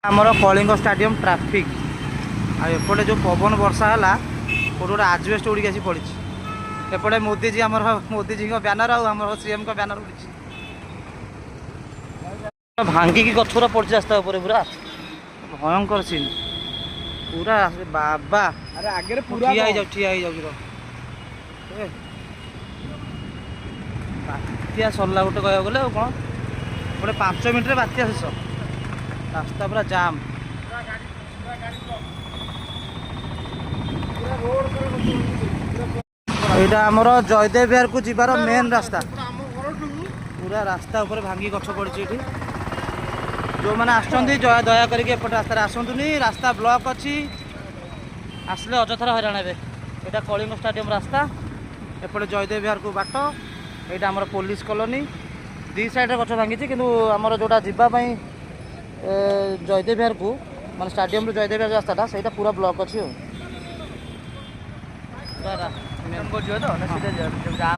आमर Kalinga stadium traffic एपटे जो पवन वर्षा है गोटे आजबेस्ट उड़ी आसी पड़ी एपटे मोदीजी आम मोदीजी ब्यानर आम सीएम का ब्यानर उड़ी भांगिकी गछुरा पड़ी रास्ता पूरा भयंकर सीन पूरा बाबा अरे आगे पूरा ठिया बात्या सरला गोटे कह गले कौन गोटे 5 मिनट बात्या शेष रास्ता पूरा जाम यहाँ आमर जयदेव विहार को जीवार मेन रास्ता पूरा रास्ता ऊपर भांगी गछ पड़ी जो मैंने आसुँच दया करके रास्तार आसतुनि रास्ता ब्लॉक अच्छी आसले अजथार हैरान हे यहाँ कलिंग स्टाडियम रास्ता एपटे जयदेव विहार को बाट यहाँ आमर पुलिस कॉलोनी दी साइड गछ भांगी किंतु आमर जोटा जावाई जयदेव विहार को माने स्टाडियम जयदेव विहार रास्ता से पूरा ब्लॉक अच्छी